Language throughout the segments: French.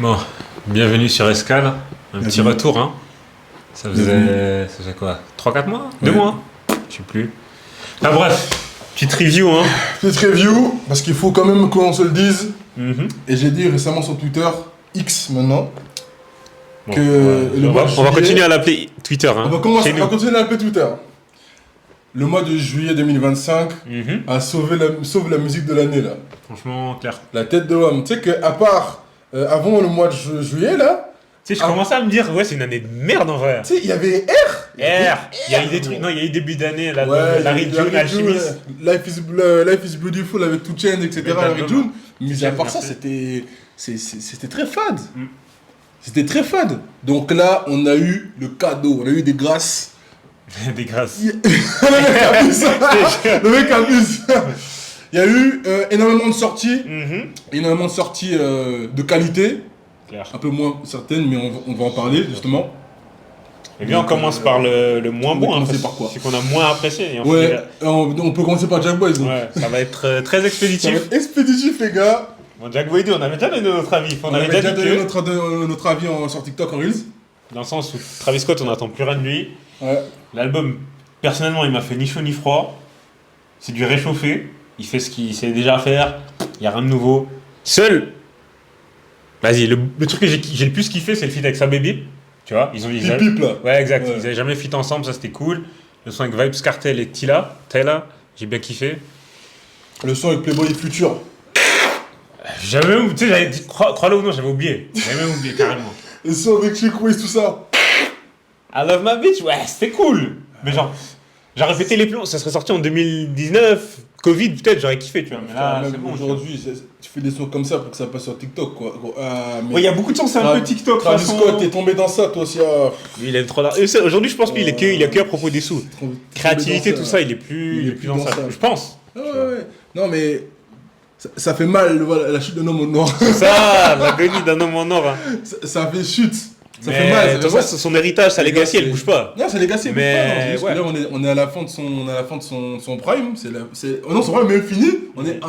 Bon, bienvenue sur Escale. Un petit retour, hein. Ça faisait quoi 3-4 mois 2 Ouais. mois Je sais plus. Ah bref, petite review, hein. Petite review, parce qu'il faut quand même qu'on se le dise. Mhm. Et j'ai dit récemment sur Twitter, X maintenant, Bon, que ouais. le mois de On va juillet- continuer à l'appeler Twitter, hein. Chez On nous. va continuer à l'appeler Twitter. Le mois de juillet 2025 Mhm. a sauve la musique de l'année là. Franchement, clair. La tête de l'homme. Tu sais qu'à part avant le mois de juillet là, Tu sais, je Ah. commençais à me dire, ouais, c'est une année de merde en vrai. tu sais, il y avait R. R, il y a eu des trucs, non, il y a eu début d'année, là, Ouais, Larry June, Alchemist. Life is Beautiful avec 2 Chainz, etc. Mais Larry d'album. June. Mais à part ça, Merci. c'était très fade. Mm. C'était très fade. Donc là, on a eu le cadeau, on a eu des grâces. Des grâces. Le mec abuse. Il y a eu énormément de sorties, de qualité, Clair. un peu moins certaines, mais on va en parler justement. Et bien, on commence par le moins on va bon, hein, commencer parce par quoi que c'est qu'on a moins apprécié. Et on Ouais, fait- on peut commencer par Jack Boys. donc. ouais, ça va être très Ça va expéditif. être expéditif, les gars. Bon, Jack Boy 2, on avait déjà donné notre avis. On avait déjà dit donné que, notre avis sur TikTok en Reels. dans le sens où Travis Scott, on n'attend plus rien de lui. Ouais. L'album, personnellement, il m'a fait ni chaud ni froid. C'est du réchauffé. Il fait ce qu'il sait déjà faire. Il n'y a rien de nouveau. Seul, vas-y, le truc que j'ai le plus kiffé, c'est le feat avec sa baby. Tu vois, ils ont Pip Pip là. Ouais, exact. Ouais. Ils avaient jamais feat ensemble, ça c'était cool. Le son avec Vibes Cartel et Tyla, j'ai bien kiffé. Le son avec Playboy Future. J'avais même, tu sais, j'avais dit, crois-le ou non, j'avais oublié. J'avais même oublié carrément. Le son avec Chick Ways, tout ça. I love my bitch, ouais, c'était cool. Mais genre, j'aurais pété les plombs, ça serait sorti en 2019, Covid peut-être, j'aurais kiffé, tu vois. Mais là, Même c'est bon. aujourd'hui, tu fais des sons comme ça pour que ça passe sur TikTok, quoi. Gros, mais Ouais, il y a beaucoup de sons, c'est un peu TikTok. Travis façon- Scott, t'es tombé dans ça, toi aussi. Ah. Il aime trop d'argent. Aujourd'hui, je pense qu'il est que à propos des sous. Tombé Créativité, dans tout ça, il est plus dans ça. Je pense. Ah ouais. Non, mais ça fait mal, voilà, la chute d'un homme au noir. Ça, l'agonie d'un homme en or. Hein. Ça fait chute. Ça Mais fait mal. de toute façon, son héritage, sa legacy, elle bouge pas. Non, c'est legacy. Mais ouais. Là, on est à la fin de son prime. Oh non, son prime est même fini. On est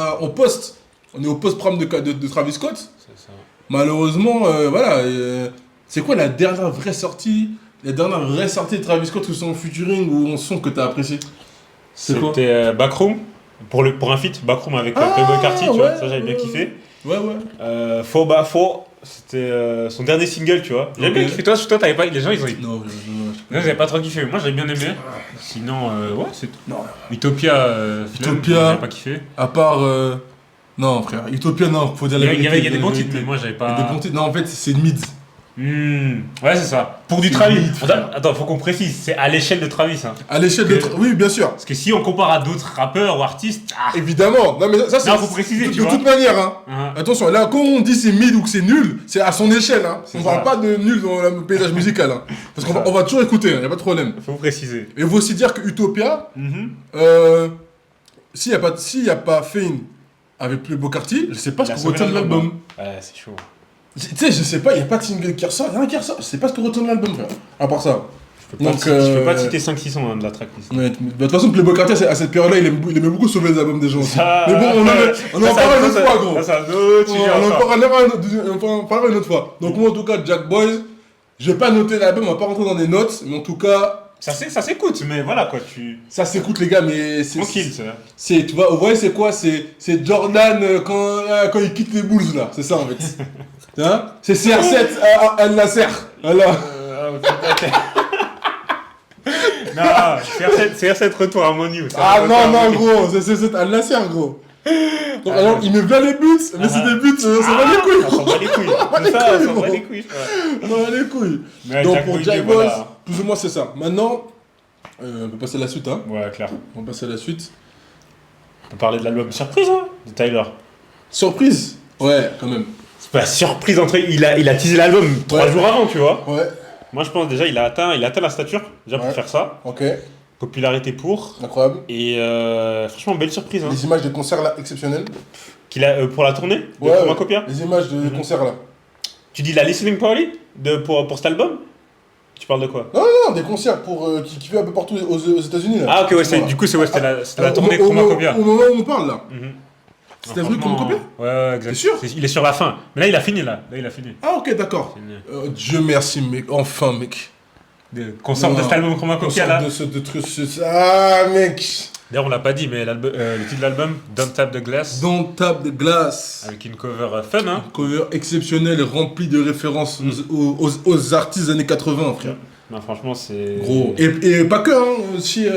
au post-prime de Travis Scott. C'est ça. Malheureusement, voilà. C'est quoi la dernière vraie sortie de Travis Scott ou son featuring ou un son que t'as apprécié? C'est quoi? C'était Backroom. Pour un feat, Backroom avec Playboy Carti, tu vois. Ça, j'avais bien kiffé. Ouais, ouais. Faux Bas Faux, c'était son dernier single, tu vois. J'avais Ok. bien kiffé. Toi, t'avais pas. Les gens, ils ont. Non, Non, j'avais pas trop kiffé. Moi, j'avais bien aimé. Sinon, ouais, c'est tout. non. Utopia, Utopia. j'avais pas kiffé. À part. Non, frère. Utopia, non, faut dire Il y la a vérité. des bons titres, mais moi, j'avais Il y a des pas. bons titres. Non, en fait, c'est mid. Ouais, c'est ça. Pour du C'est Travis. limite, frère. Attends, faut qu'on précise. C'est à l'échelle de Travis. Hein. À l'échelle Que- Oui, bien sûr. Parce que si on compare à d'autres rappeurs ou artistes. Évidemment. Non, mais ça, c'est. Non, faut préciser, de, tu de vois. toute manière, hein. Hein. Attention, là, quand on dit c'est mid ou que c'est nul, c'est à son échelle, hein. C'est On ça. parle pas de nul dans le paysage musical, hein. Parce qu'on ça. on va toujours écouter, hein, y a pas de problème. Faut préciser. Et il faut aussi dire que Utopia, s'il y a pas Fame avec Playboy Carti, je sais pas ce Il a qu'on sauvé retient de l'album. Ouais, c'est chaud. Tu sais, je sais pas, y a pas de single qui ressort, rien qui ressort. Je sais pas ce qu'on retient de l'album, frère. À part ça. Je peux pas, Donc, je peux pas te citer 5-6 sons hein, de la tracklist. Ouais, de toute façon, Playboy Carti, à cette période-là, il aimait beaucoup sauver les albums des gens. aussi. Ça- Mais bon, on en parlera une autre fois, gros. Ça, c'est un autre sujet On en encore. parlera une autre fois. Donc, moi, en tout cas, Jack Boys, je vais pas noter l'album, on va pas rentrer dans des notes, mais en tout cas, Ça s'écoute, mais voilà quoi, ça s'écoute, les gars, mais c'est. tranquille, ça. Tu vois, ouais, c'est quoi? C'est Jordan quand il quitte les Bulls, là. C'est ça, en fait. Hein? C'est CR7 à Al Nasser. Voilà. Non, CR7 retour à Monu. Ah non, gros, c'est Al Nasser, gros. Donc, alors, il met bien les buts, mais c'est des buts, ça va les couilles, On s'en bat les couilles. C'est ça, on s'en bat les couilles. on va les couilles. Mais Donc, Jack pour Boy, Jack Boys, voilà. plus ou moins, c'est ça. Maintenant, on peut passer à la suite, hein. Ouais, clair. On peut passer à la suite. On peut parler de l'album Surprise, hein, de Tyler. Surprise? Ouais, quand même. C'est pas surprise entre il a teasé l'album 3 Ouais. jours avant, tu vois. Ouais, Moi, je pense déjà il a atteint la stature déjà pour Ouais. faire ça. ok, Popularité pour. incroyable. Et franchement, belle surprise. Hein. Les images de concert là, exceptionnelles. Qu'il a pour la tournée de Ouais, Chromacopia. les images de concert là. Tu dis la listening party pour cet album? Tu parles de quoi? Non, des concerts qui fait un peu partout aux États-Unis là. Ah, ok, ouais, Voilà. du coup, c'était la Au tournée moment Chromacopia. où on parle là. Mhm. C'était voulu comme couplet? Ouais, exact. T'es sûr? Il est sur la fin. Mais là, il a fini, là. Là, il a fini. Ah, ok, d'accord. Dieu merci, mec. Enfin, mec. Qu'on sorte de cet album Chroma Coca, là. De trucs. Ah, mec. D'ailleurs, on l'a pas dit, mais le titre de l'album, Don't Tap the Glass. Don't Tap the Glass. Avec une cover fun, hein. Une cover exceptionnelle, remplie de références aux artistes des années 80, frère. Non, franchement, c'est. Gros. Et pas que, hein. Aussi.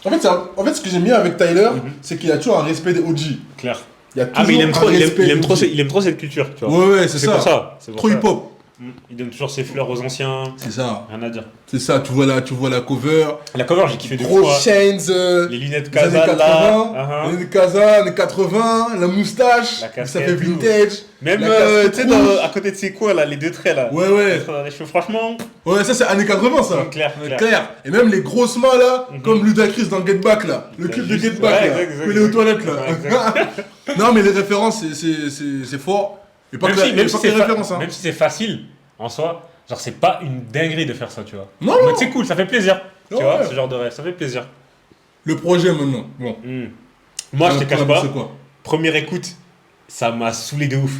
En fait, ce que j'aime bien avec Tyler, c'est qu'il a toujours un respect des OG. Clair. Il y a toujours Ah, mais il aime trop, des OG. il aime trop cette culture, tu vois. Ouais, c'est ça. Pour ça. C'est pour Trop ça. hip-hop. Il donne toujours ses fleurs aux anciens. C'est ça. Rien à dire. C'est ça, tu vois la cover. La cover, j'ai kiffé de Gros fois. chains. Les lunettes des années Casa, 80. là. Les années Casa, années 80. La moustache. La casquette, Ça fait tout. vintage. Même, La casquette tu sais, rouge. à côté de ses coins, là, les deux traits, là. Ouais. Les traits dans les cheveux, franchement. Ouais, ça c'est années 80 ça. Clair. Et même les grosses mains là, comme Ludacris dans Get Back là. Le clip de Get Back là. exact, Il est aux toilettes là. Ouais, exact. Non mais les références c'est fort. Et pas Même que si, même, pas si que c'est les références hein. même si c'est facile, en soi, genre, c'est pas une dinguerie de faire ça, tu vois. Non, Mais non. c'est cool, ça fait plaisir. Tu Ouais. vois, ce genre de rêve, ça fait plaisir. Le projet maintenant. Bon. Moi, je te cache pas, C'est quoi? première écoute, ça m'a saoulé de ouf.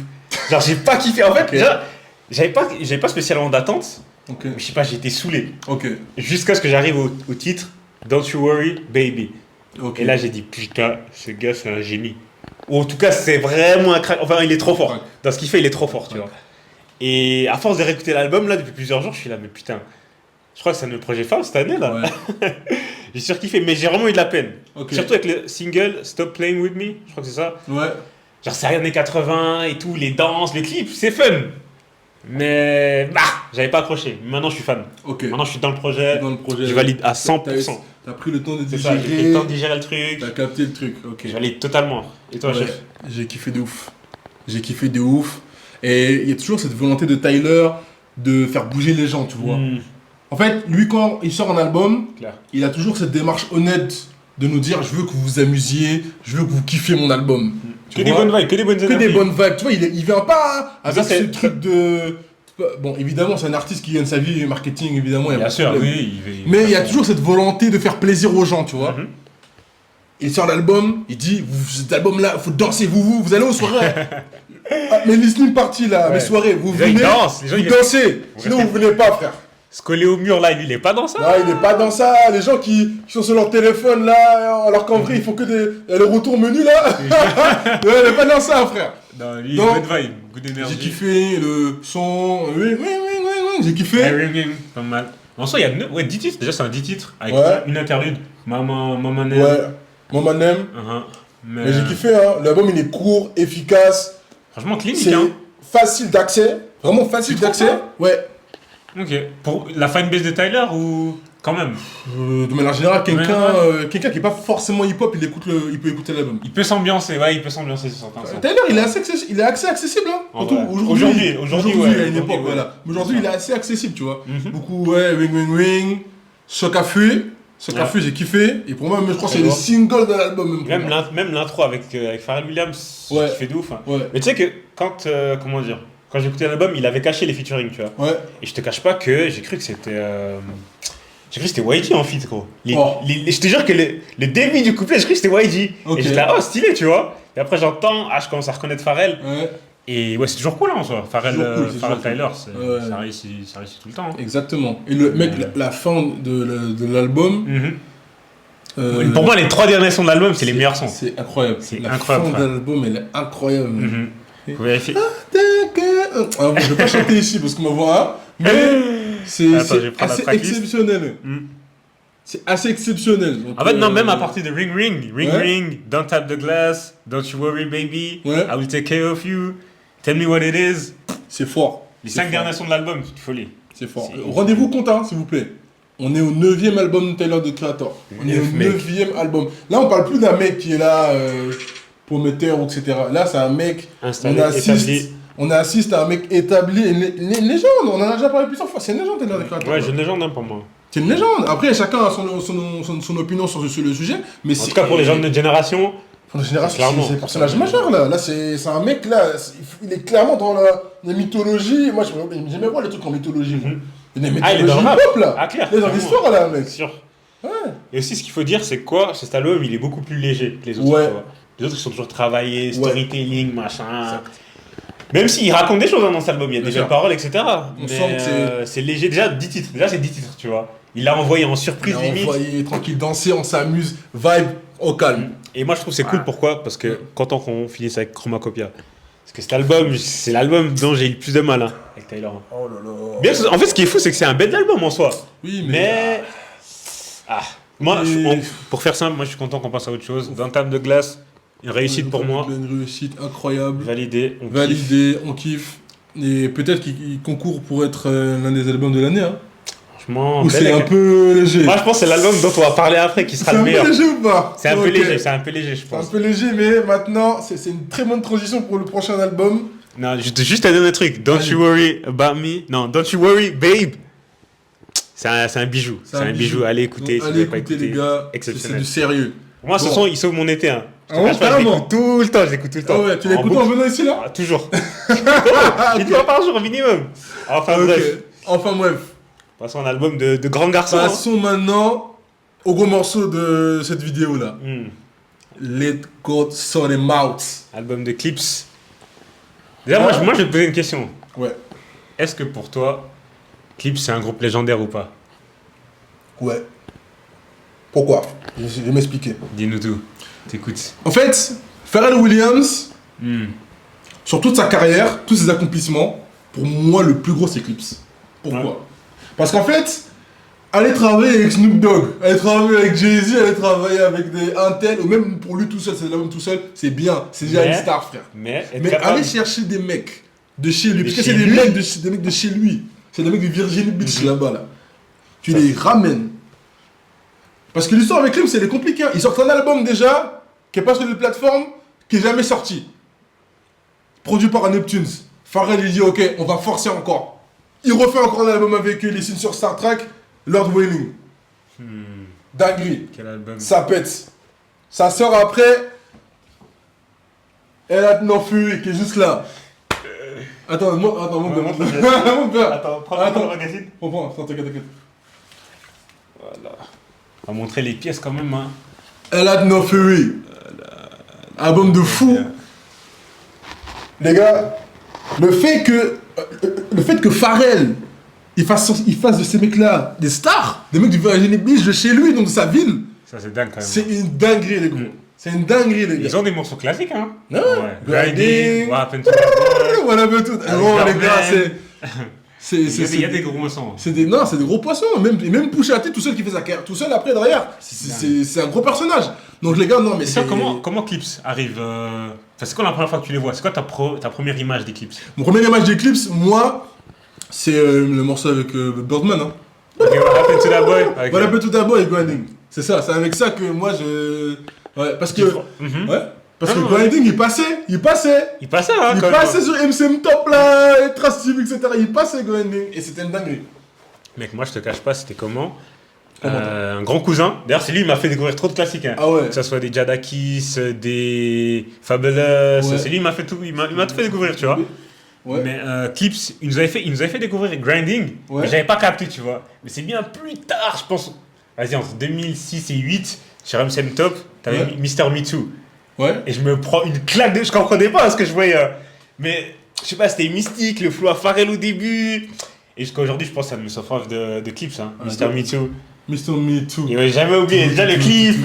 Genre, j'ai pas kiffé. En fait, déjà, j'avais pas spécialement d'attente. Ok. Mais je sais pas, j'ai été saoulé. Ok. Jusqu'à ce que j'arrive au titre, Don't You Worry, Baby. Ok. Et là, j'ai dit, putain, ce gars, c'est un génie. Ou en tout cas, c'est vraiment un crack. Enfin, il est trop fort. Ouais. Dans ce qu'il fait, il est trop fort, tu Ouais. vois. Et à force de réécouter l'album, là, depuis plusieurs jours, je suis là, mais putain, je crois que c'est notre projet phare cette année, là. Ouais. J'ai surkiffé, mais j'ai vraiment eu de la peine. Ok. Surtout avec le single Stop Playing With Me, je crois que c'est ça. Ouais. Genre, c'est années 80 et tout, les danses, les clips, c'est fun. Mais, j'avais pas accroché. Maintenant, je suis fan. Ok. Maintenant, je suis dans le projet. Dans le projet. Je valide à 100%. T'as pris le temps de C'est ça, j'ai pris le digérer. temps de digérer le truc. T'as capté le truc. Ok. Je valide totalement. Et toi, Ouais, chef? j'ai kiffé de ouf. J'ai kiffé de ouf. Et il y a toujours cette volonté de Tyler de faire bouger les gens, tu vois. En fait, lui, quand il sort un album, Clair. il a toujours cette démarche honnête de nous dire je veux que vous vous amusiez, je veux que vous kiffiez mon album. Tu Que des vois bonnes vibes, que des bonnes Que énergies. des bonnes vibes. Tu vois, il vient pas avec Ça, ce c'est- truc de. Bon, évidemment, c'est un artiste qui gagne sa vie, marketing, évidemment. y a Bien pas de sûr, problème. oui. Mais il y a toujours cette volonté de faire plaisir aux gens, tu vois. Mhm. Il sort l'album, il dit cet album-là, faut danser, vous allez aux soirées. Mes listening parties là, Ouais. mes soirées, vous Les gens, ils venez, dansent, les gens, vous ils- dansez. Sinon, vous venez pas, frère. Se coller au mur, là, lui, il est pas dans ça. Là, il est pas dans ça. Les gens qui sont sur leur téléphone là, alors qu'en vrai, ils font que le retour menu là. Ouais, il est pas dans ça, frère. Non, lui, Non. good vibe, good énergie. J'ai kiffé le son. Oui, j'ai kiffé. Pas mal. En soi, il y a 10 titres. Déjà, c'est un 10 titres avec Ouais. une interlude. Maman Name. Ouais, Maman Name. Mais j'ai kiffé, hein. L'album il est court, efficace. Franchement, clinique, C'est hein. facile d'accès. Vraiment facile Tu trouves d'accès. ça Ouais. Ok. Pour la fanbase de Tyler ou quand même? De manière générale, quelqu'un Ouais. quelqu'un qui est pas forcément hip-hop, il peut écouter l'album. Il peut s'ambiancer, ouais, il peut s'ambiancer sur certains sons. Tyler, il est assez accessible, hein. En Surtout vrai. aujourd'hui, Aujourd'hui, ouais, à une époque, ouais. voilà. Mais aujourd'hui, il est assez accessible, tu vois. Mhm. Beaucoup, ouais, Ring. Choc à feu. Choc à Ouais. feu, j'ai kiffé. Et pour moi, je crois que c'est Très le bon. single de l'album. Même pour moi. Même l'intro avec Pharrell Williams, Ouais. qui fait de ouf. Hein. Ouais. Mais tu sais que quand, comment dire, quand j'ai écouté l'album, il avait caché les featuring, tu vois. Ouais. Et je te cache pas que j'ai cru que c'était. J'ai cru que c'était YG en feat, gros. Oh. Je te jure que le début du couplet, j'ai cru que c'était YG. Ok. Et j'étais là, oh, stylé, tu vois. Et après, j'entends, je commence à reconnaître Pharrell. Ouais. Et ouais, c'est toujours cool, hein, en soi. Pharrell, Toujours cool, c'est Pharrell toujours Tyler, cool. Ouais. ça réussit tout le temps. Hein. Exactement. Et le mec, la fin de l'album. Pour moi, les 3 derniers sons de l'album, c'est les meilleurs sons. C'est incroyable. C'est la incroyable, fin frère. de l'album, elle est incroyable. Mhm. Faut vérifier. Alors, je vais pas chanter ici parce qu'on m'envoie un, mais c'est Attends, je vais prendre la assez tracklist. exceptionnel. Mhm. C'est assez exceptionnel. Donc, En fait, non, même à partir de Ring Ouais. Ring, Don't Tap the Glass, Don't You Worry Baby, Ouais. I Will Take Care of You, Tell Me What It Is. c'est fort. Les C'est 5 fort. derniers sons de l'album, c'est une folie. C'est fort. C'est- Rendez-vous compte, hein, s'il vous plaît. On est au 9e album de Tyler, the Creator. On est au 9e album. Là, on parle plus d'un mec qui est là, prometteur, etc. Là, c'est un mec. Installé, établi. On assiste à un mec établi, une légende. On en a déjà parlé plusieurs fois. C'est une légende, Tyler, the Creator. Ouais, j'ai une légende hein, pour moi. C'est une légende. Après, chacun a son opinion sur le sujet. Mais En tout cas, pour les gens de notre génération, Pour la génération, Clairement. c'est un personnage majeur là. Là, c'est un mec là, il est clairement dans la mythologie. Moi, j'aimais voir les trucs en mythologie. Moi. Il y a des Ah, il est mythologies dans le rap. pop là. Ah, clair, Il est dans clairement. l'histoire là, mec. c'est sûr. Ouais. Et aussi, ce qu'il faut dire, c'est que quoi, cet album, il est beaucoup plus léger que les autres. Ouais. Tu vois. Les autres, ils sont toujours travaillés, storytelling, machin. Exact. Même s'il raconte des choses dans cet album, il y a Bien des sûr. belles paroles, etc. On Mais sent que c'est léger. Déjà, 10 titres. Déjà, c'est 10 titres, tu vois. Il l'a envoyé en surprise On limite. envoyé tranquille danser, on s'amuse, vibe au calme. Et moi, je trouve que c'est cool. Pourquoi? Parce que content qu'on finisse avec Chromacopia. Parce que cet album, c'est l'album dont j'ai eu le plus de mal hein, avec Taylor. Oh là là. Bien, en fait, ce qui est fou, c'est que c'est un bel album en soi. Oui, Mais. Moi, Et- pour faire simple, moi, je suis content qu'on passe à autre chose. Dans Table de glace, une réussite pour moi. Une réussite incroyable. Validé. On kiffe. Validé, on kiffe. Et peut-être qu'il concourt pour être l'un des albums de l'année. Hein. Franchement, Ou c'est un peu léger. Moi, je pense que c'est l'album dont on va parler après qui sera C'est le un peu meilleur. léger ou pas? C'est un peu Ok. léger, c'est un peu léger, je C'est un pense. peu léger, mais maintenant, c'est une très bonne transition pour le prochain album. Non, juste un dernier truc. Don't you worry about me. Non, don't you worry, babe. C'est un bijou. C'est un bijou. Allez écouter. Donc, Si vous allez n'avez pas écouter, écouté. les gars. C'est Exceptionnel. du sérieux. Moi, ce Bon. son, il sauve mon été. Hein. Je te Ah ouais, cache pas, je carrément. l'écoute tout le temps. Je l'écoute tout le temps. Ah ouais, tu En l'écoutes en boucle. venant ici là? Ah, toujours. Ah, Une fois par jour minimum. Enfin ok. bref. Enfin bref. Passons à un album de grands garçons. hein. Passons maintenant au gros morceau de cette vidéo là. Let God Sort Them Out. Album de Clips. Déjà, moi, je vais te poser une question. Ouais. Est-ce que pour toi, Clips, c'est un groupe légendaire ou pas? Ouais. Pourquoi? Je vais m'expliquer. Dis-nous tout. T'écoutes. En fait, Pharrell Williams, sur toute sa carrière, tous ses accomplissements, pour moi, le plus gros, c'est Clips. Pourquoi? Ouais. Parce qu'en fait, aller travailler avec Snoop Dogg, aller travailler avec Jay-Z, aller travailler avec des Intel, ou même pour lui tout seul, c'est l'album tout seul, c'est bien. C'est déjà Mais- une star, frère. Mais, être Mais capable- aller chercher des mecs de chez lui, De parce que chez c'est des lui. mecs de chez lui, c'est des mecs de Virginia Beach là-bas, là. Tu les ramènes. Parce que l'histoire avec Clips, c'est compliqué. Ils sortent un album déjà, qui est pas sur les plateformes, qui est jamais sorti. Produit par Neptunes. Pharrell, il dit, ok, on va forcer encore. Il refait encore un album avec eux, il les signe sur Star Trek, Lord Wailing. Dinguerie. Quel album? Ça pète. Ça sort après. Elle a No Fury qui est juste là. Attends, mon père. Mon père. Attends, prends Attends. le magazine. Prends, t'inquiète. Voilà. On va montrer les pièces quand même. Hein. Elle a No Fury. Album de fou. Les gars, le fait que Pharrell il fasse de ces mecs-là des stars, des mecs du Virginia Beach de chez lui, donc de sa ville, Ça, c'est dingue quand même. c'est une dinguerie, les gars. C'est une dinguerie, les gars. Ils ont des morceaux classiques, hein. Ouais. Grinding, Grinding. What Happened to My Boy. Voilà, mais tout. Oh, les gars, Il y a des gros sons. c'est des gros poissons. Même Pusha T, tout seul qui fait sa carrière, tout seul après derrière. C'est un gros personnage. Donc les gars, non, mais Et ça, comment Clips arrive enfin, c'est quoi la première fois que tu les vois? C'est quoi ta première image des Clips? Mon premier image d'Eclipse, moi, c'est le morceau avec Birdman. Hein. Ok, What Happened to That Boy. Ok. Voilà, tout d'abord et Grinding. C'est ça, c'est avec ça que moi je. Ouais, parce que. Mhm. Ouais. Parce Ah, que ouais. Grinding, il passait. Il passait, hein, Il quand passait même. sur MCM Top là, et Trace TV, etc. Il passait Grinding. Et c'était une dinguerie. Mec, moi, je te cache pas, c'était comment un grand cousin. D'ailleurs, c'est lui qui m'a fait découvrir trop de classiques. Hein. Ah ouais. Que ce soit des Jadakis, des Fabulous. Ouais. C'est lui qui m'a fait tout. Il m'a tout fait découvrir, tu vois. Ouais. Mais Clips, il nous avait fait découvrir Grinding, Ouais. mais j'avais pas capté, tu vois. Mais c'est bien plus tard, je pense. Vas-y, entre 2006 et 2008, sur MCM Top, t'avais Ouais. Mr. Me Too. Ouais. Et je me prends une claque de. Je comprenais pas ce que je voyais. Mais je sais pas, c'était mystique, le flow à Pharrell au début. Et jusqu'à aujourd'hui, je pense que ça me s'offre de Clips, hein. Ah, Mr. Me Too. Mr. Me Too. Il m'avait jamais oublié, déjà le clip.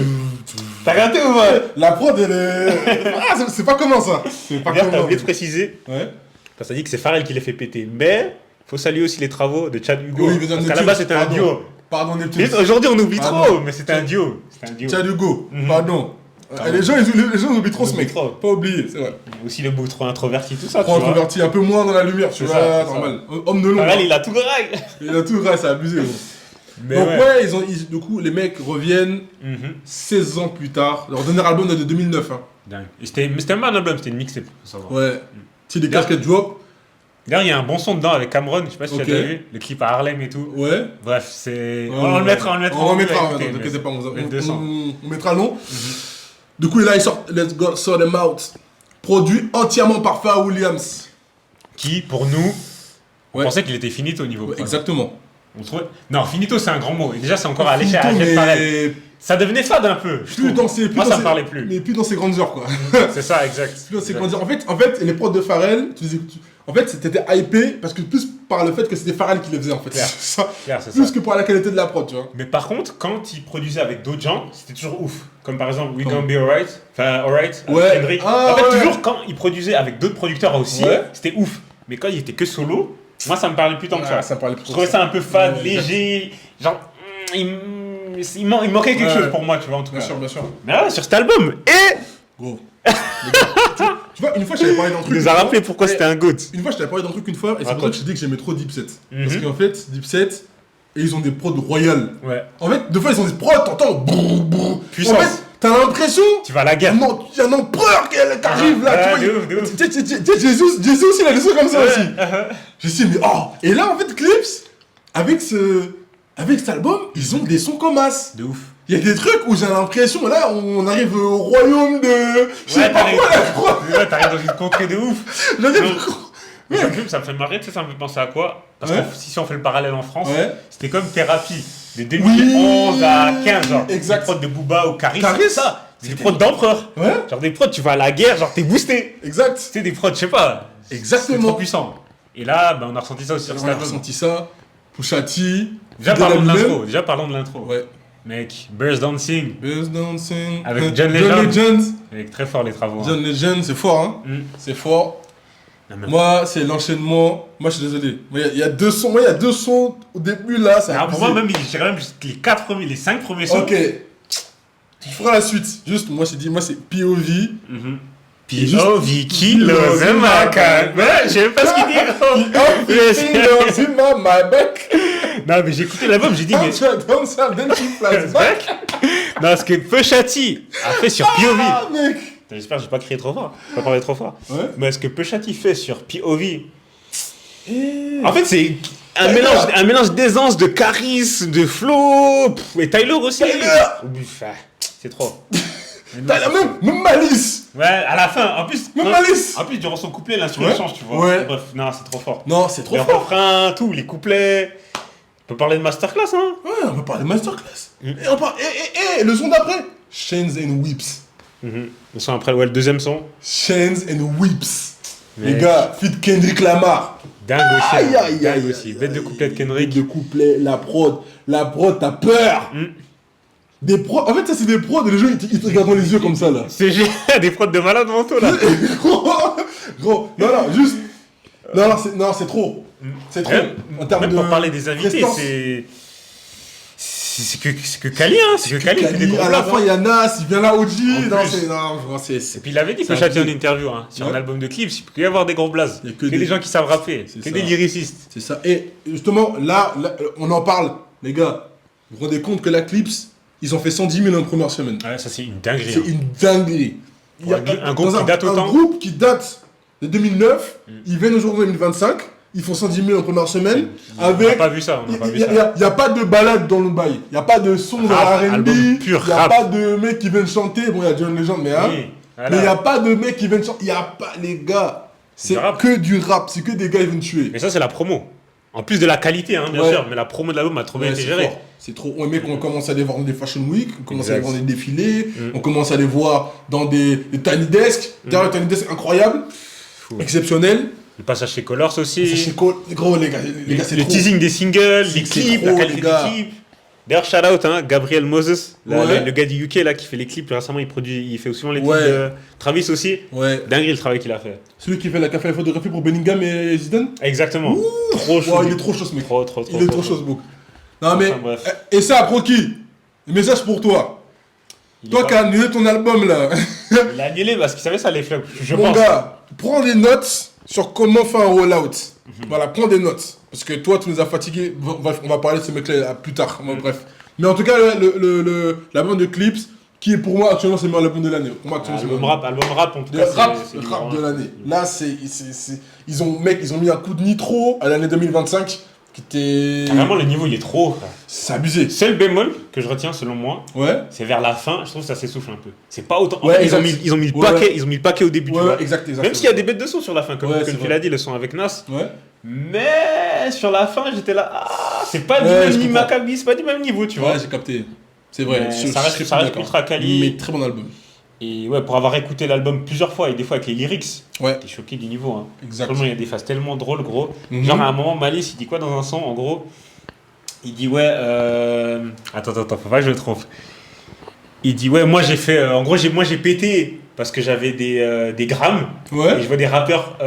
T'as regardé ou pas? La prod, elle est. Ah, c'est pas comment ça. C'est pas D'ailleurs, t'as comment. oublié de préciser. Ouais. Parce que ça dit que c'est Pharrell qui l'a fait péter. Mais, faut saluer aussi les travaux de Chad Hugo. Oui, mais parce Neptunes, qu'à la base, c'était un pardon. duo. Pardon, Neptune. Juste aujourd'hui, on oublie Pardon. trop, mais c'était un duo. C'était un duo. Chad Hugo. Mhm. Pardon. Pardon. Les gens oublient trop Ils ce oublient mec. trop. Pas oublié, c'est vrai. Aussi le bouc trop introverti, tout ça. Trop tu vois. introverti, un peu moins dans la lumière, tu C'est vois, ça, c'est normal. Homme de l'ombre. Pharrell, il a tout graille. Il a tout, ouais, c'est abusé. Gros. Mais Donc ouais. ouais, du coup, les mecs reviennent Mhm. 16 ans plus tard. Leur dernier album date de 2009. Hein. Dingue. Mais c'était un bon album, c'était une mixtape, faut savoir. Ouais. Si des casquettes drop. D'ailleurs, il y a un bon son dedans avec Cameron, je sais pas si Ok. tu as déjà vu, le clip à Harlem et tout. Ouais. Bref, c'est. Ouais, on le mettra, on le mettra. On remettra, écouter, ne mais t'inquiète pas, mais 200. on mettra long. Du coup, là, ils sortent Let's Go Sort Them Out. Produit entièrement par Pharrell Williams. Qui, pour nous, on Ouais. pensait qu'il était finito au niveau. Ouais, prod. exactement. On trouvait... Non, finito, c'est un grand mot. Et déjà, c'est encore à l'échelle à Finito, Jet Pharrell. mais Ça devenait fade un peu. je plus trouve. dans ses... Moi, ça me parlait plus. Mais plus dans ses grandes heures, quoi. C'est ça, exact. Plus dans ses grandes heures. En fait, les prods de Pharrell, en fait, c'était hypé parce que plus par le fait que c'était Pharrell qui les faisait, en fait. Clair. C'est ça. Clair, c'est Plus ça. que par la qualité de la prod, tu vois. Mais par contre, quand il produisait avec d'autres gens, c'était toujours ouf. Comme par exemple We Comme- Gonna Be Alright. Enfin, Alright. avec Ouais. Kendrick. Ah, en fait, ouais. toujours quand il produisait avec d'autres producteurs aussi, Ouais. c'était ouf. Mais quand il était que solo, moi, ça me parlait plus tant que ça. Ça parlait plus Je trouvais ça un peu fade, Ouais, léger. Genre, il manquait quelque Ouais. chose pour moi, tu vois, en tout Bien cas. sûr, bien sûr. Mais là, sur cet album, et Gros. Les gars, tu vois, une fois, je t'avais parlé d'un il truc. nous a rappelé pourquoi Et- c'était un GOAT. Une fois, je t'avais parlé d'un truc une fois, et c'est pour ça Raconte. que je t'ai dit que j'aimais trop Dipset. Parce Mhm. qu'en fait, Dipset, et ils ont des prods royales. Ouais. En fait, deux fois, ils ont des prods, t'entends brrr, brrr. Puissance. En fait, t'as l'impression. Tu vas à la guerre. Non, il y a un empereur qui arrive là, Ah, tu de vois. ouf, de ouf. Tu sais, Jésus aussi, il a des trucs comme ça aussi. Je sais, mais oh. Et là, en fait, Clips, avec cet album, ils ont des sons comme as. De ouf. Il y a des trucs où j'ai l'impression, là, on arrive au royaume de. Je sais Ouais, pas quoi, là, je crois. t'arrives dans une contrée de ouf. J'arrive. Mais ça me fait marrer, tu sais, ça me fait penser à quoi? Parce Ouais. que si on fait le parallèle en France, Ouais. c'était comme Thérapie. De 2011 à 15, genre. Exact. Des prods de Booba ou Caris. Caris, c'est ça. C'est des c'était- prods d'empereur. Ouais, Genre des prods, tu vas à la guerre, genre t'es boosté. exact. C'était des prods, je sais pas. Exactement. C'est trop puissant. Et là, bah, on a ressenti ça aussi sur On cet a album. ressenti ça. Pusha T. Déjà Fidel parlons de Eminem. l'intro. Déjà parlons de l'intro. Ouais. Mec, Burst Dancing. Buzz Dancing. Avec John Legend. Legend. Avec très fort les travaux. hein. John Legend, c'est fort, hein. Mm. C'est fort. Non, mais- Moi, c'est l'enchaînement. Moi, je suis désolé. Il y a deux sons. Moi, il y a deux sons au début là. Ça a Alors, pour moi, abusé. même, je dirais même juste les 4 premiers, les 5 premiers sons. Ok. Tu feras la suite. Juste, moi, j'ai dit, moi, c'est POV. Mhm. Et juste- POV Kilos in my car. Ouais, je sais même pas ce qu'il dit. gros. Fingers in my back. Non, mais j'ai écouté l'album, j'ai dit, mais. Don't ça, then she flies back. Non, ce que Pusha T a fait sur POV. Ah, mec. J'espère que j'ai pas crié trop fort, pas parlé trop fort. Ouais. Mais ce que Pusha T fait sur POV. Eh. En fait, c'est un mélange d'aisance, de charisme, de flow. Et Tyler aussi. Tyler. Enfin, c'est trop. T'as la même malice. Ouais, à la fin, en plus. Même malice. En plus, durant son couplet, l'instrument Ouais. change, tu vois. Ouais. Bref, non, c'est trop fort. Non, c'est trop Le fort. refrain, tout, les couplets. On peut parler de masterclass, hein. Ouais, on peut parler de masterclass. Et on parle. Le son d'après. Chains and Whips. Le son après, ouais, le deuxième son. Chains and Whips. Mais- Les gars, feat Kendrick Lamar. Dingue aussi. Aïe, hein. aïe, Dingue aïe, aussi. aïe, Bête de aïe, couplet de aïe, Kendrick. bête de couplet, la prod, t'as peur. Mm. Des prods, en fait, ça c'est des prods, les gens ils te regardent dans les yeux comme ça là. C'est génial, des prods de malade mentaux là. Gros, non, juste. Non, c'est trop. C'est trop. Même, En termes même de. pour parler des invités, prestance. c'est que Kali, hein. C'est que Kali, il fait des Kali, gros à la blagues, fin, hein. il y a Nas, il vient là, OG. En Non, plus. c'est. Non, c'est. Et puis il avait dit c'est que Châtier en abusé. interview, hein, sur Ouais. un album de clips, il peut y avoir des gros blazes. Il y a Que des gens qui savent rapper, C'est que ça. des lyricistes. C'est ça. Et justement, là, on en parle, les gars. Vous vous rendez compte que la Clips, ils ont fait 110 000 en première semaine. Ouais, ça c'est une dinguerie. C'est hein. une dinguerie. Il y a Un groupe qui date un autant. groupe qui date de 2009, ils viennent aujourd'hui en 2025, ils font 110 000 en première semaine, On n'a avec... pas vu ça, on n'a pas Il vu n'y ça. a pas de balade dans le bail, il n'y a pas de son de Rap, R&B, album il pur n'y a rap. pas de mecs qui viennent chanter, bon il y a John Legend, mais hein, Oui, voilà. mais il n'y a pas de mecs qui viennent chanter, il n'y a pas, les gars, c'est Du rap. que du rap, c'est que des gars qui viennent tuer. Mais ça c'est la promo. En plus de la qualité, hein, bien Ouais. sûr, mais la promo de l'album a trop bien Ouais, été c'est gérée. fort. C'est trop. Les mecs, on commence à les voir dans des Fashion Week, on commence à les Exact. voir dans des défilés, Mm. on commence à les voir dans des Tiny Desk. D'ailleurs, Tiny Desk incroyable, Fou. exceptionnel. Le passage chez Colors C'est aussi. chez Cole. Gros, les gars, c'est Le trop. teasing des singles, les C'est clips, trop, la qualité les gars. des clips. D'ailleurs, shout out, hein, Gabriel Moses, Ouais. le gars du UK là, qui fait les clips. Récemment, il fait souvent les clips Ouais. de Travis aussi. Ouais. Dinguerie le travail qu'il a fait. Celui qui fait la café et la photographie pour Bellingham et Zidane. Exactement. Trop chaud. Ouais, il est trop chaud ce mec. Trop. Il est trop chaud ce bouc. Non mais. Enfin, bref. Et ça, Proki, le message pour toi. Il est Toi pas- qui as annulé ton album là. Il a annulé parce qu'il savait ça les flops. Je Mon pense. gars, prends des notes sur comment faire un rollout. Mhm. Voilà, prends des notes. Parce que toi, tu nous as fatigués. Bref, on va parler de ce mec-là plus tard. Mhm. Bref. Mais en tout cas, l'album de Clips, qui est pour moi actuellement, c'est le meilleur album de l'année. Pour moi, actuellement, c'est le Album rap en tout de cas. rap, c'est le numéro rap un. de l'année. Là, ils ont mis un coup de nitro à l'année 2025 qui était. Ah, vraiment, le niveau il est trop haut, frère. C'est abusé. Seul bémol que je retiens selon moi, Ouais. c'est vers la fin, je trouve que ça s'essouffle un peu. C'est pas autant. En Ouais, fait, exact. ils ont mis le Ouais, paquet, ouais. ils ont mis le paquet au début, tu Ouais, vois. exact. Même s'il y a des bêtes de son sur la fin, comme Ouais, c'est tu vrai. l'as dit, le son avec Nas. Ouais. Mais sur la fin, j'étais là, c'est pas du Ouais, même je niveau comprends. Maccabi, c'est pas du même niveau, tu vois. Ouais, j'ai capté. C'est vrai. Mais je ça reste, serais ça plus reste d'accord. ultra quali. Mais très bon album. Et ouais, pour avoir écouté l'album plusieurs fois et des fois avec les lyrics, Ouais, t'es choqué du niveau. Hein. exact. Franchement, il y a des phases tellement drôles, gros. Mhm. Genre, à un moment, Malice, il dit quoi dans un son? En gros, il dit ouais. Attends, faut pas que je me trompe. Il dit ouais, moi j'ai fait. En gros, moi j'ai pété parce que j'avais des grammes. Et Ouais. je vois des rappeurs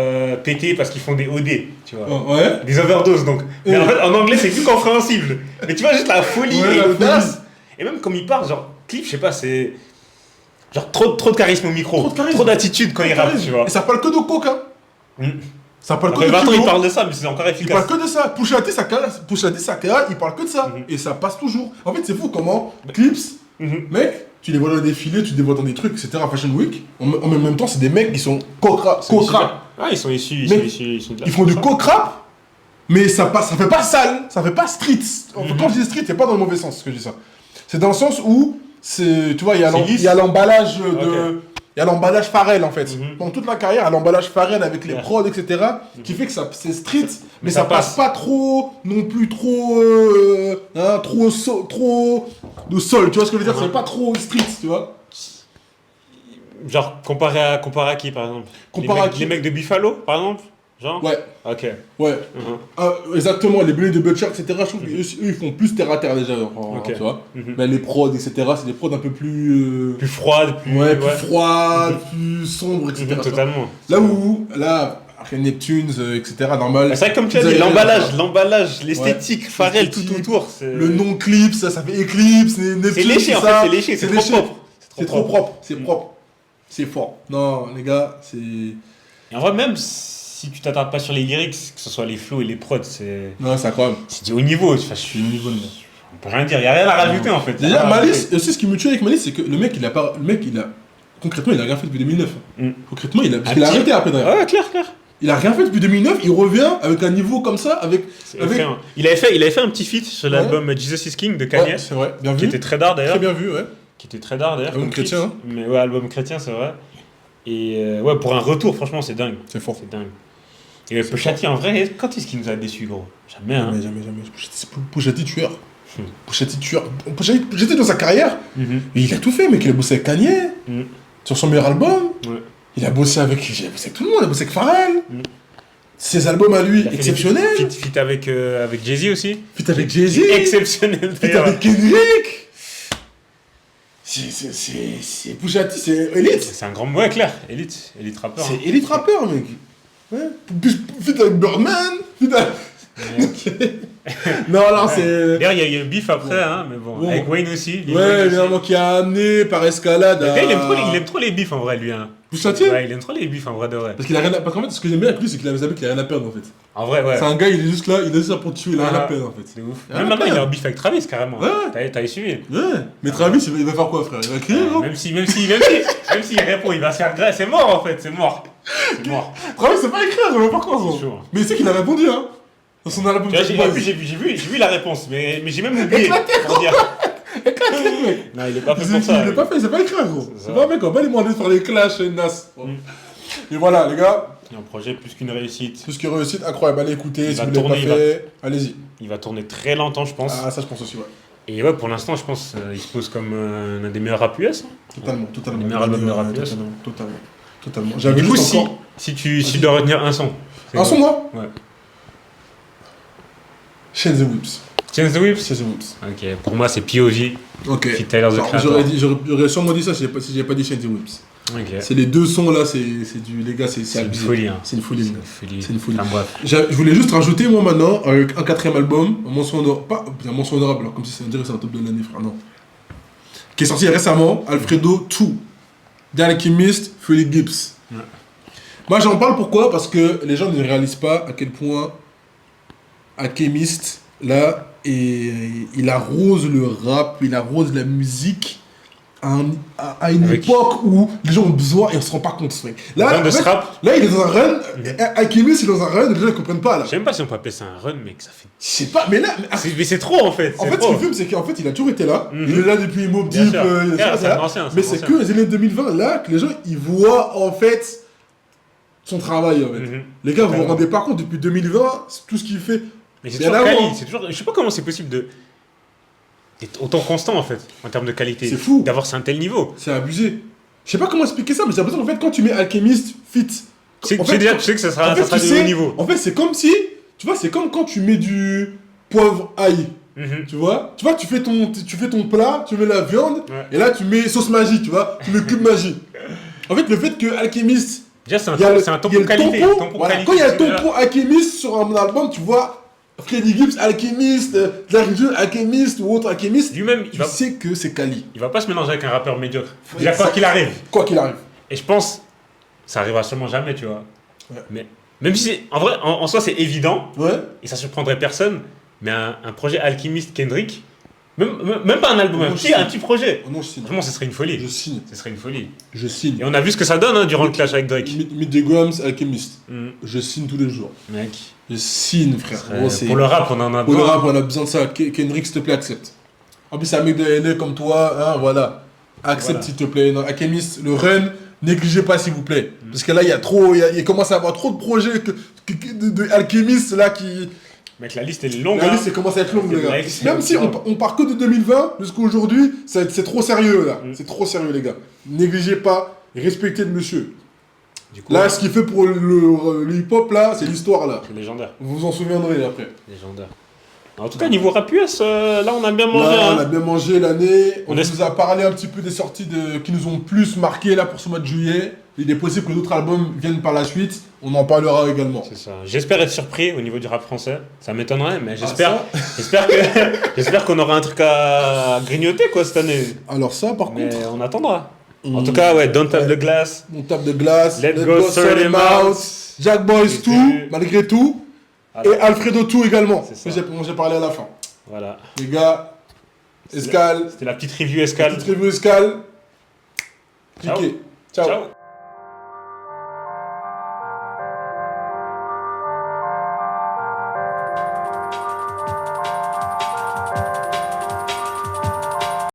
péter parce qu'ils font des OD, tu vois. Ouais. Des overdoses donc. Mais en fait, en anglais, c'est plus compréhensible. Mais tu vois, juste la folie Ouais, et la l'audace. Et même comme il parle, genre, clip, je sais pas, c'est. Genre, trop de charisme au micro. Trop de charisme. Trop d'attitude quand il rappe, tu vois. Et ça parle que de coke, hein. Mm. Ça parle que Après de 20 ans, il kilo. parle de ça, mais c'est encore Il efficace. parle que de ça. Pusha T, Sakara, il parle que de ça. Mhm. Et ça passe toujours. En fait, c'est fou comment Clips, Mhm. mec, tu les vois dans les défilés, tu les vois dans des trucs, etc. Fashion Week. En même temps, c'est des mecs qui sont coke rap. Ah, ils sont issus, Mais ils sont de la- Ils font du coke rap, mais ça fait pas sale, ça fait pas street. Mhm. Quand je dis street, c'est pas dans le mauvais sens que je dis ça. C'est dans le sens où, tu vois, il y a C'est lisse. l'emballage de. Ok. Il y a l'emballage Pharrell en fait. Mhm. Pendant toute la carrière, il y a l'emballage Pharrell avec les Ouais. prods, etc. Qui fait que c'est street, mais ça ça passe passe. pas trop, non plus trop, trop de sol, tu vois ce que je veux dire? Mhm. C'est pas trop street, tu vois? Genre, comparé à qui, par exemple? Comparé à qui? Les mecs de Buffalo, par exemple? Genre? Ouais, Ok. ouais. Mhm. Exactement, les Blade de Butcher, etc. Je trouve qu'eux, ils font plus terre à terre déjà, Ok. tu vois? Mhm. Mais les prods, etc., c'est des prods un peu plus. Plus froide, plus. Ouais, plus froides, plus sombres, etc. Mhm, totalement. Là, après Neptunes, etc., normal. Bah, c'est vrai que comme tu as Ils dit, avaient- l'emballage, l'esthétique, Pharrell tout L'esthétique, autour. c'est- Le nom Clips, ça fait Eclipse, Neptunes. C'est léché en ça, fait, c'est léché, c'est trop léché. propre. C'est trop propre, c'est Mm. propre. C'est fort. Non, les gars, c'est. Et en vrai, même si tu t'attardes pas sur les lyrics, que ce soit les flows et les prods, c'est Non, c'est incroyable. du haut niveau. Enfin, je suis au niveau de. On peut rien dire, il n'y a rien à rajouter en fait. Déjà, Malice, aussi ce qui me tue avec Malice, c'est que le mec, il a. Concrètement, il a rien fait depuis 2009. Mm. Concrètement, parce Un qu'il a petit- arrêté après derrière. Ouais, clair. Il a rien fait depuis 2009, il revient avec un niveau comme ça, avec. C'est effrayant. Il avait fait un petit feat sur l'album Jesus is King de Kanye, Ouais, c'est vrai, bien qui vu. était très dark d'ailleurs. Très bien vu, ouais. Qui était très dark d'ailleurs. Album comme chrétien, feat. Mais ouais, album chrétien, c'est vrai. Et ouais, pour un retour, franchement, c'est dingue. C'est fort. C'est dingue. Et Pushati, en vrai, quand est-ce qu'il nous a déçus, gros? Jamais, hein. Jamais. Pusha T tueur. Pusha T tueur. Pusha T dans sa carrière, Mhm. il a tout fait, mec. Il a bossé avec Kanye, Mhm. sur son meilleur album. Ouais. Il a bossé avec tout le monde, il a bossé avec Pharrell. Mhm. Ses albums à lui, Il a fait des exceptionnels. feats avec Jay-Z aussi. Feat avec Jay-Z. Exceptionnel Feat d'ailleurs. avec Kendrick. C'est Pusha T, c'est élite. C'est un grand. Ouais, clair. Élite rappeur. C'est élite rappeur, mec. Ouais. Feat avec Birdman. Feat avec... Non, c'est... D'ailleurs, il y a eu un bif après, hein, mais bon. Bon. Avec Wayne aussi. Lil Wayne Ouais, aussi. évidemment, qui a amené par escalade Le à... gars, il aime trop les bifs en vrai, lui. Hein. Pusha T. Ouais, il aime trop les bifs en vrai de vrai. Parce qu'il a rien à... Parce qu'en fait, ce que j'aime bien avec lui, c'est qu'il a des amis qu'il a rien à perdre, en fait. En vrai, ouais. C'est un gars, il est juste là, il est juste là pour te tuer, il a rien à Ah. perdre, en fait. C'est ouf. Ah, Même maintenant, il est ouais. en bif avec Travis carrément. Ouais. T'as suivi. Ouais. Mais Travis, il va faire quoi, frère? Il va crier, non? Même s'il répond, il va se faire grâce. C'est mort en fait, c'est mort. C'est mort. Travis, c'est pas écrire, je vois pas quoi, C'est ça. chaud. Hein. Mais c'est qu'il a répondu, hein. Dans son album. Tu vois, j'ai vu la réponse, mais j'ai même oublié pour dire. mec. Non, il est pas fait pour ça. Il est pas fait, c'est pas écrire, gros. C'est C'est ça. pas un mec, on va pas lui demander de faire les clashs et Nas. Mm. Et voilà, les gars. Il y a un projet plus qu'une réussite. Tout ce qui est réussite, incroyable. Allez écouter, Il si va vous l'avez pas tourner, il va- fait, allez-y. Il va tourner très longtemps, je pense. Ah, ça, je pense aussi, ouais. Et ouais, pour l'instant, je pense il se pose comme un des meilleurs rap US. Hein. Totalement. Les meilleurs albums de rap US. Totalement. Et J'avais du coup, juste encore... si tu dois retenir un son. c'est Un quoi? son, moi Ouais. Shane the Whips. Chance the Whips. Shane the Whips. Ok, pour moi, c'est POV. Ok. Fit Tyler, the Alors, Creator. j'aurais sûrement dit ça si j'avais pas dit Shane the Whips. Ok. C'est les deux sons là, c'est du. Les gars, c'est C'est une abusé. folie. Hein. C'est une folie, les gars. folie. C'est une folie. Enfin, bref. Je voulais juste rajouter, moi, maintenant, avec un quatrième album, un mention honorable, pas un mention honorable, alors, comme si ça veut dire que c'est un top de l'année, frère, non. Qui est sorti récemment, Alfredo 2, The Alchemist, Freddie Gibbs. Ouais. Moi, j'en parle pourquoi? Parce que les gens ne réalisent pas à quel point Alchemist, là, il arrose le rap, il arrose la musique à une Avec- époque où les gens ont besoin et on se rend pas compte. Mec. Besoin Là, de en fait, ce rap. là, il est dans un run, Alchemist, il est dans un run, et les gens ne comprennent pas, là. Je sais même pas si on peut appeler ça un run, mec. Ça fait. Je sais pas, mais là, Mais c'est trop en fait. en c'est fait, ce trop. qu'il fume, c'est qu'en fait, il a toujours été là. Mhm. Il est là depuis Mob Bien Deep, sûr. il est Claire, là, c'est un ancien, mais c'est c'est un que les années 2020, là, que les gens, ils voient, en fait, son travail, en fait. Mhm. Les gars, vous vous Totalement. rendez pas compte, depuis 2020, tout ce qu'il fait, Mais c'est Bien toujours avant. quali. C'est toujours... Je sais pas comment c'est possible d'être autant constant en fait, en termes de qualité. C'est fou. D'avoir un tel niveau. C'est abusé. Je sais pas comment expliquer ça, mais j'ai l'impression qu'en fait, quand tu mets Alchemist, fit. Tu en sais fait, déjà, tu sais que ça sera, en fait, ça sera tu du haut sais, niveau. En fait, c'est comme si, tu vois, c'est comme quand tu mets du poivre ail. Mhm. Tu vois, tu fais ton plat, tu mets la viande, Ouais. et là tu mets sauce magie, tu vois, tu mets cube magie. En fait, le fait que Alchemist, Déjà, c'est un, il y a le, c'est un il tempo y a le qualité. tempo, Tempo voilà, qualité, quand il y a le c'est déjà- tempo Alchemist sur un album, tu vois Freddie Gibbs Alchemist, Larry June Alchemist ou autre Alchemist, Lui-même, tu sais que c'est quali. il va pas se mélanger avec un rappeur médiocre. Déjà, Ça- quoi qu'il arrive. Quoi qu'il arrive. Et je pense, ça arrivera sûrement jamais, tu vois. Ouais. Mais même si, en vrai, en soi, c'est évident, Ouais. et ça surprendrait personne, mais un projet Alchemist Kendrick, même pas un album, Moi, un je petit, signe. un petit projet. Oh non, je signe. Franchement, ce serait une folie. Je signe. Ce serait une folie. Je signe. Et on a vu ce que ça donne hein, durant le clash avec Drake. Meet the Grams Alchemist. Mhm. Je signe tous les jours. Mec. Je signe, frère. Gros, c'est- Pour le rap, on en a Pour le besoin. rap, on a besoin de ça. Kendrick, s'il te plaît, accepte. En plus, c'est un mec de LA comme toi, hein, voilà. Accepte, Voilà. s'il te plaît. Non, Alchemist, le run, négligez pas, s'il vous plaît. Parce que là, il y a trop, il commence à avoir trop de projets de Alchemist, là, qui... Mec, la liste est longue. La hein. liste, elle commence à être longue, C'est les gars. vrai que c'est Même si long. on part que de 2020 jusqu'à aujourd'hui, c'est trop sérieux, là. Mm. C'est trop sérieux, les gars. Négligez pas, respectez le monsieur. Du coup, Là, ce qu'il fait pour le hip-hop, là, c'est l'histoire, là. c'est légendaire. Vous vous en souviendrez, après. Légendaire. En tout cas, niveau rap US, là, on a bien mangé. Là, hein. on a bien mangé l'année. On On nous est- a parlé un petit peu des sorties qui nous ont plus marqué là pour ce mois de juillet. Il est possible que d'autres albums viennent par la suite. On en parlera également. C'est ça. J'espère être surpris au niveau du rap français. Ça m'étonnerait, mais ça j'espère qu'on aura un truc à grignoter quoi cette année. Alors ça, par Mais contre, on attendra. En tout cas, ouais, Don't Have the Glass. on tape de glace. Let's Go Sort Them Out. Jack Boys Et 2, puis- malgré tout. Voilà. Et Alfredo 2 également. C'est ça. J'ai parlé à la fin. Voilà. Les gars, escale. C'était la petite review escale. Petite review escale. Ciao. Cliquez. Ciao.